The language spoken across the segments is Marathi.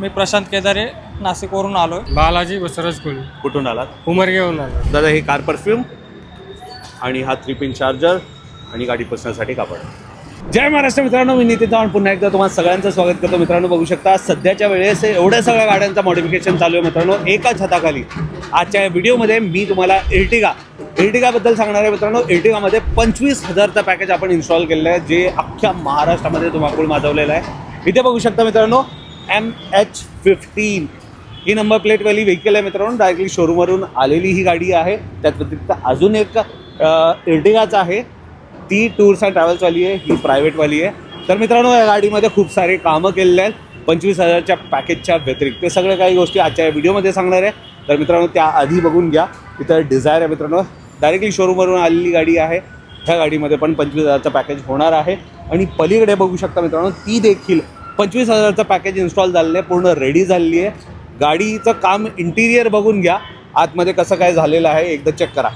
मी प्रशांत केदारे, नाशिकवरून आलो आहे. बालाजी बसवराज कोळी. कुठून आलात? उमरगेहून आलो. दादा हे कार परफ्यूम आणि हा 3 पिन चार्जर आणि गाडी पुसण्यासाठी कापड. जय महाराष्ट्र मित्रांनो, मी नितीन चव्हाण पुन्हा एकदा तुम्हाला सगळ्यांचं स्वागत करतो. मित्रांनो बघू शकता सध्याच्या वेळेस एवढ्या सगळ्या गाड्यांचं मॉडिफिकेशन चालू आहे मित्रांनो एकाच छताखाली. आजच्या व्हिडिओमध्ये मी तुम्हाला एर्टिगाबद्दल सांगणार आहे मित्रांनो. एर्टिगामध्ये 25,000चा पॅकेज आपण इन्स्टॉल केलेलं आहे, जे अख्ख्या महाराष्ट्रामध्ये धुमाकूळ माजवलेलं आहे. इथे बघू शकता मित्रांनो MH15 ही नंबर प्लेटवाली व्हेकल आहे मित्रांनो. डायरेक्टली शोरूमवरून आलेली ही गाडी आहे. त्याच व्यतिरिक्त अजून एक एर्टिगाच आहे, ती टूर्स अँड ट्रॅव्हल्सवाली आहे, ही प्रायव्हेटवाली आहे. तर मित्रांनो या गाडीमध्ये खूप सारे कामं केलेले आहेत 25,000च्या पॅकेजच्या व्यतिरिक्त. ते सगळ्या काही गोष्टी आजच्या व्हिडिओमध्ये सांगणार आहे. तर मित्रांनो त्या आधी बघून घ्या. इथं डिझायर आहे मित्रांनो, डायरेक्टली शोरूमवरून आलेली गाडी आहे. ह्या गाडीमध्ये पण 25,000चं पॅकेज होणार आहे. आणि पलीकडे बघू शकता मित्रांनो ती देखील 25,000चं पॅकेज इन्स्टॉल झालेलं आहे, पूर्ण रेडी झालेली आहे. गाडीचं काम इंटिरियर बघून घ्या, आतमध्ये कसं काय झालेलं आहे एकदा चेक करा.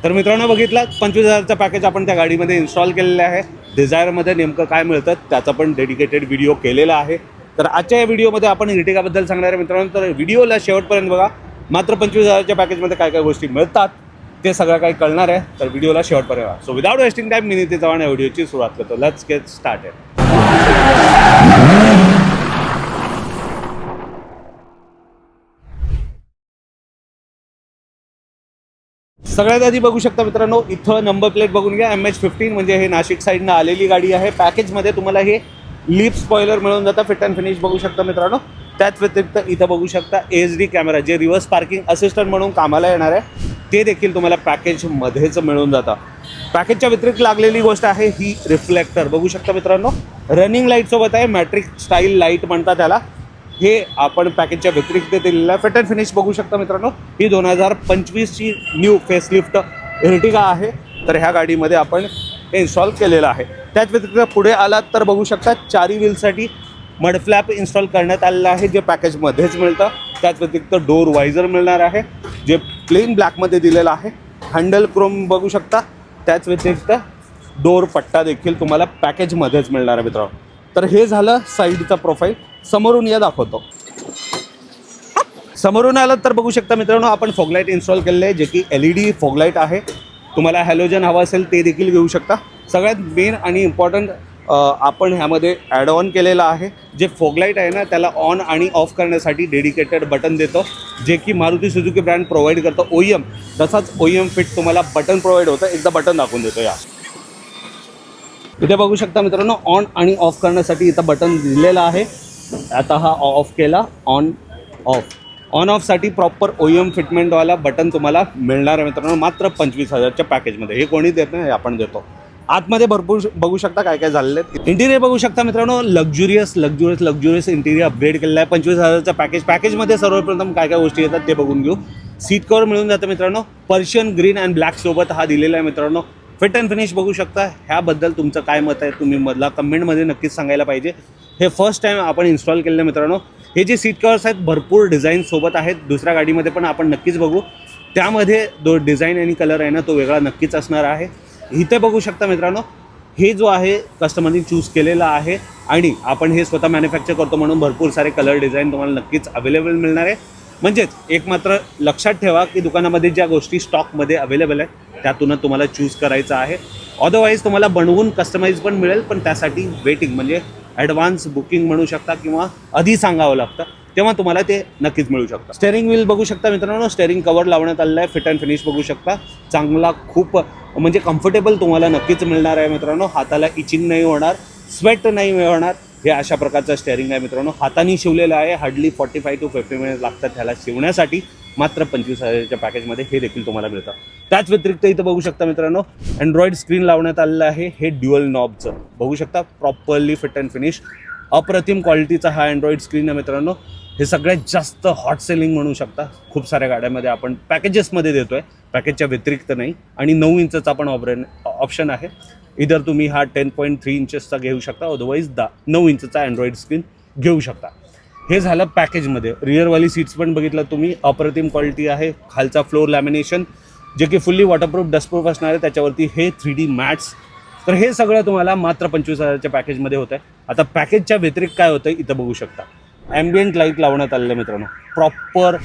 तर मित्रांनो बघितलं 25,000चं पॅकेज आपण त्या गाडीमध्ये इन्स्टॉल केलेलं आहे. डिझायरमध्ये नेमकं काय मिळतं त्याचा पण डेडिकेटेड व्हिडिओ केलेला आहे. तर आजच्या या व्हिडिओमध्ये आपण एर्टिगाबद्दल सांगणार आहे मित्रांनो. तर व्हिडिओला शेवटपर्यंत बघा. मात्र 25,000च्या पॅकेजमध्ये काय काय गोष्टी मिळतात ते सगळं काही कळणार आहे. तर व्हिडिओला शेवटपर्यंत बघा. सो विदाउट वेस्टिंग टाईम मी नितीन चव्हाण या व्हिडिओची सुरुवात करतो. Let's get started. सगळ्यात आधी बघू शकता मित्रांनो इथं नंबर प्लेट बघून घ्या. MH15 म्हणजे हे नाशिक साईडनं आलेली गाडी आहे. पॅकेजमध्ये तुम्हाला हे लिप स्पॉइलर मिळून जातं. फिट अँड फिनिश बघू शकता मित्रांनो. त्याच व्यतिरिक्त इथं बघू शकता HD कॅमेरा, जे रिव्हर्स पार्किंग असिस्टंट म्हणून कामाला येणार आहे, ते देखील तुम्हाला पॅकेजमध्येच मिळून जातं. पॅकेजच्या व्यतिरिक्त लागलेली गोष्ट आहे ही रिफ्लेक्टर बघू शकता मित्रांनो. रनिंग लाईटसोबत आहे, मॅट्रिक स्टाईल लाईट म्हणतात त्याला. हे आपण पॅकेजच्या व्यतिरिक्त दिलेलं आहे. फिट अँड फिनिश बघू शकता मित्रांनो. ही 2025ची न्यू फेसलिफ्ट एर्टिगा आहे. तर ह्या गाडीमध्ये आपण हे इन्स्टॉल केलेलं आहे. त्याच व्यतिरिक्त पुढे आलात तर बघू शकता 4 व्हीलसाठी मड फ्लॅप इन्स्टॉल करण्यात आलेलं आहे, जे पॅकेजमध्येच मिळतं. त्याच व्यतिरिक्त डोर वायझर मिळणार आहे, जे प्लेन ब्लॅकमध्ये दिलेलं आहे. हँडल क्रोम बघू शकता. त्याच व्यतिरिक्त डोर पट्टा देखील तुम्हाला पॅकेजमध्येच मिळणार आहे मित्रांनो. तर हे झालं साईडचा प्रोफाईल. समोरून या दाखवतो. समोरून आलं तर बघू शकता मित्रांनो आपण फॉगलाईट इन्स्टॉल केलेलं आहे, जे की LED फॉगलाईट आहे. तुम्हाला हॅलोजन हवं असेल ते देखील घेऊ शकता. सगळ्यात मेन आणि इम्पॉर्टंट आपण ह्यामध्ये ॲड ऑन केलेलं आहे. जे फॉगलाईट आहे ना त्याला ऑन आणि ऑफ करण्यासाठी डेडिकेटेड बटन देतो, जे की मारुती सुझुकी ब्रँड प्रोव्हाइड करतो. OEM तसाच OEM फिट तुम्हाला बटन प्रोव्हाइड होतं. एकदा बटन दाखवून देतो. या इथे बघू शकता मित्रांनो ऑन आणि ऑफ करण्यासाठी इथं बटन दिलेलं आहे. आता हा ऑफ केला, ऑन ऑफसाठी प्रॉपर OEM फिटमेंटवाला बटन तुम्हाला मिळणार आहे मित्रांनो मात्र 25,000च्या पॅकेजमध्ये. हे कोणी देत नाही, आपण देतो. आतमध्ये भरपूर बघू शकता काय काय झालेलं आहे. इंटिरियर बघू शकता मित्रांनो लक्झुरियस इंटिरियर अपग्रेड केलेलं आहे 25,000चं पॅकेजमध्ये. सर्वप्रथम काय काय गोष्टी येतात ते बघून घेऊ. सीट कवर मिळून जातं मित्रांनो. पर्शियन ग्रीन अँड ब्लॅक सोबत हा दिलेला आहे मित्रांनो. फिट अँड फिनिश बघू शकता. ह्याबद्दल तुमचं काय मत आहे तुम्ही मधला कमेंटमध्ये नक्कीच सांगायला पाहिजे. हे फर्स्ट टाईम आपण इन्स्टॉल केलेलं मित्रांनो. हे जे सीट कवर्स आहेत भरपूर डिझाईन सोबत आहेत. दुसऱ्या गाडीमध्ये पण आपण नक्कीच बघू. त्यामध्ये जो डिझाईन आणि कलर आहे ना तो वेगळा नक्कीच असणार आहे. इथे बघू शकता मित्रांनो हे जो आहे कस्टमरनी चूज केलेला आहे आणि आपण हे स्वतः मॅन्युफॅक्चर करतो म्हणून भरपूर सारे कलर डिझाईन तुम्हाला नक्कीच अवेलेबल मिळणार आहे. म्हणजेच एक मात्र लक्षात ठेवा की दुकानामध्ये ज्या गोष्टी स्टॉकमध्ये अवेलेबल आहेत त्यातूनच तुम्हाला चूज करायचं आहे. अदरवाईज तुम्हाला बनवून कस्टमाइज पण मिळेल, पण त्यासाठी वेटिंग म्हणजे ॲडव्हान्स बुकिंग म्हणू शकता किंवा आधी सांगावं लागतं, तेव्हा तुम्हाला ते नक्कीच मिळू शकतं. स्टेअरिंग व्हील बघू शकता मित्रांनो. स्टेअरिंग कवर लावण्यात आलेलं आहे. फिट अँड फिनिश बघू शकता. चांगला खूप म्हणजे कम्फर्टेबल तुम्हाला नक्कीच मिळणार आहे मित्रांनो. हाताला इचिंग नाही होणार, स्वेट नाही होणार. हे अशा प्रकारचं स्टेअरिंग आहे मित्रांनो. हाताने शिवलेलं आहे. हार्डली 45 to 50 मिनिट लागतात ह्याला शिवण्यासाठी. मात्र 25,000च्या पॅकेजमध्ये हे देखील तुम्हाला मिळतं. त्याच व्यतिरिक्त इथं बघू शकता मित्रांनो अँड्रॉइड स्क्रीन लावण्यात आलेलं आहे. हे ड्युअल नॉबचं बघू शकता. प्रॉपरली फिट अँड फिनिश अप्रतिम क्वालिटीचा हा अँड्रॉइड स्क्रीन आहे मित्रांनो. हे सगळ्यात जास्त हॉट सेलिंग म्हणू शकता. खूप साऱ्या गाड्यामध्ये आपण पॅकेजेसमध्ये देतो आहे, पॅकेजच्या व्यतिरिक्त नाही. आणि 9 इंचचा पण ऑप्शन आहे. इधर तुम्ही हा 10.3 इंचेसचा घेऊ शकता, अदरवाईज 9 इंचचा अँड्रॉइड स्क्रीन घेऊ शकता. हे झालं पॅकेजमध्ये. रिअरवाली सीट्स पण बघितलं तुम्ही, अप्रतिम क्वालिटी आहे. खालचा फ्लोर लॅमिनेशन जे की फुल्ली वॉटरप्रूफ डस्टप्रूफ असणार आहे. त्याच्यावरती हे 3D मॅट्स तर हे सगळं तुम्हाला मात्र 25,000च्या पॅकेजमध्ये होतं आहे. आता पॅकेजच्या व्यतिरिक्त काय होतं इथं बघू शकता. ॲम्बियंट लाईट लावण्यात आलेलं आहे मित्रांनो. प्रॉपर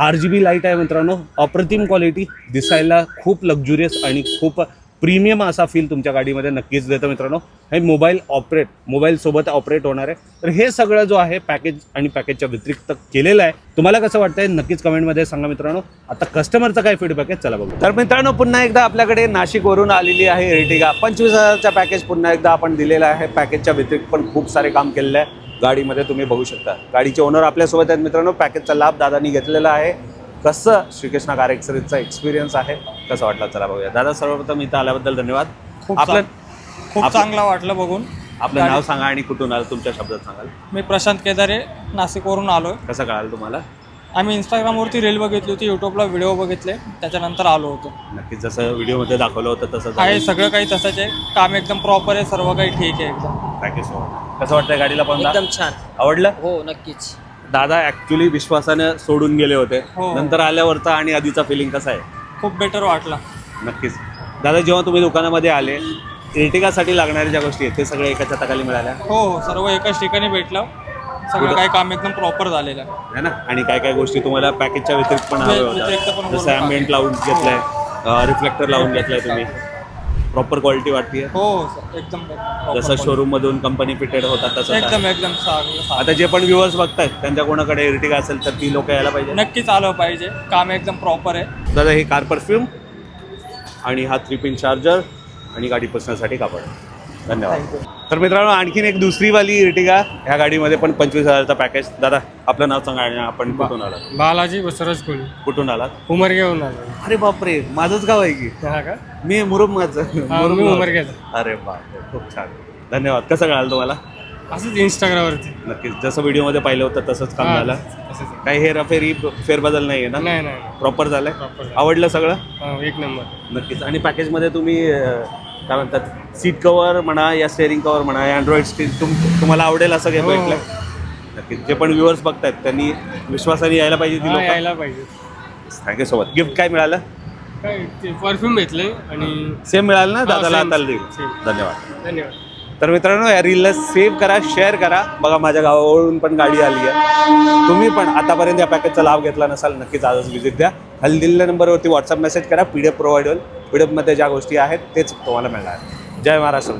RGB लाईट आहे मित्रांनो. अप्रतिम क्वालिटी, दिसायला खूप लक्झुरियस आणि खूप प्रीमियम असा फील तुमच्या गाडीमध्ये नक्कीच देतं मित्रांनो. हे मोबाईलसोबत ऑपरेट होणार आहे. तर हे सगळं जो आहे पॅकेज आणि पॅकेजच्या व्यतिरिक्त केलेलं आहे. तुम्हाला कसं वाटतंय नक्कीच कमेंटमध्ये सांगा मित्रांनो. आता कस्टमरचा काय फीडबॅक आहे चला बघू. तर मित्रांनो पुन्हा एकदा आपल्याकडे नाशिकवरून आलेली आहे एर्टिगा. 25,000चा पॅकेज पुन्हा एकदा आपण दिलेला आहे. पॅकेजच्या व्यतिरिक्त पण खूप सारे काम केलेलं आहे गाडीमध्ये, तुम्ही बघू शकता. गाडीचे ओनर आपल्यासोबत आहेत मित्रांनो. पॅकेजचा लाभ दादांनी घेतलेला आहे. कसं श्रीकृष्णा कार एक्सरीजचा एक्सपिरियन्स आहे, कसं वाटला चला बघूया. दादा सर्वप्रथम इथं आल्याबद्दल धन्यवाद. खूप चांगला वाटलं बघून. आपलं नाव सांगा आणि कुठून आलं तुमच्या शब्दात सांगाल. मी प्रशांत केदारे, नाशिकवरून आलो आहे. कसं कळालं तुम्हाला? आम्ही इंस्टाग्रामवरती रील बघितली होती, यूट्यूबला व्हिडिओ बघितले, त्याच्यानंतर आलो होतो. नक्कीच जसं व्हिडिओमध्ये दाखवलं होतं तसंच आहे, सगळं काही तसंच आहे. काम एकदम प्रॉपर आहे, सर्व काही ठीक आहे एकदम. Thank you so much. कसं वाटतंय गाडीला पण एकदम छान. आवडलं? हो नक्कीच. दादा ॲक्च्युली विश्वासानं सोडून गेले होते, हो. नंतर आल्यावरचा आणि आधीचा फिलिंग कसा आहे? खूप बेटर वाटला. नक्कीच. दादा जेव्हा तुम्ही दुकानामध्ये आले, एर्टिगासाठी लागणाऱ्या ज्या गोष्टी आहेत ते सगळे एका छताखाली मिळाल्या हो, सर्व एकाच ठिकाणी भेटलं. सगळं काही काम एकदम प्रॉपर झालेलं आहे ना. आणि काय काय गोष्टी तुम्हाला पॅकेजच्या व्यतिरिक्त पण हव्या व्यतिरिक्त पण होत्या, भरपूर जसं ॲम्बियंट लावून घेतलंय, रिफ्लेक्टर लावून घेतलाय तुम्ही. प्रॉपर क्वालिटी वाटते. हो सर, एकदम जसं शोरूम मधून कंपनी फिटेड होता तसं एकदम चांगलं. आता जे पण व्ह्युअर्स बघतायत त्यांच्या कोणाकडे एर्टिगा असेल तर ती लोक यायला पाहिजे. नक्कीच आलं पाहिजे. काम एकदम प्रॉपर आहे. दादा ही कार परफ्यूम आणि हा 3 पिन चार्जर आणि गाडी पुसण्यासाठी कापड. धन्यवाद. तर मित्रांनो आणखीन एक दुसरीवाली एर्टिगा ह्या गाडीमध्ये पण 25,000चा पॅकेज. दादा आपलं नाव सांगा आणि आपण कुठून आलात? बालाजी बसवराज कोळी, कुठून आलात? उमरग्याहून आलो. अरे बापरे, माझंच गाव आहे की. हा का? मी मुरुमचं. मी उमरग्याचा. अरे बापरे, खूप छान. धन्यवाद. कसं कळालं तुम्हाला? असंच इंस्टाग्रामवरती. नक्कीच जसं व्हिडिओमध्ये पाहिलं होतं तसंच काम झालं. असंच आहे. काही हेराफेरी फेरबदल नाही आहे ना? नाही नाही प्रॉपर झालंय. Proper. आवडलं सगळं? एक नंबर. नक्कीच. आणि पॅकेजमध्ये तुम्ही काय म्हणतात सीट कवर म्हणा या स्टेअरिंग कवर म्हणा, अँड्रॉइड स्क्रीन तुम्हाला आवडेल असं काही हो. भेटलं? नक्कीच. जे पण व्ह्युअर्स बघतायत त्यांनी विश्वासाने यायला पाहिजे ती लोक. यायला पाहिजे. Thank you so much. गिफ्ट काय मिळालं? काय ते परफ्यूम घेतले आणि सेम मिळालं ना हा, दादाला? same, हाताला देईल. same. धन्यवाद. धन्यवाद. तर मित्रांनो या रीलला सेव्ह करा, शेअर करा. बघा माझ्या गावावरून पण गाडी आली आहे. तुम्ही पण आतापर्यंत या पॅकेजचा लाभ घेतला नसाल नक्कीच आजच व्हिजिट द्या. खाली दिलेल्या नंबरवरती व्हॉट्सअप मेसेज करा. PDF प्रोव्हाइड होईल. PDF मध्ये ज्या गोष्टी आहेत तेच तुम्हाला मिळणार. जय महाराष्ट्र.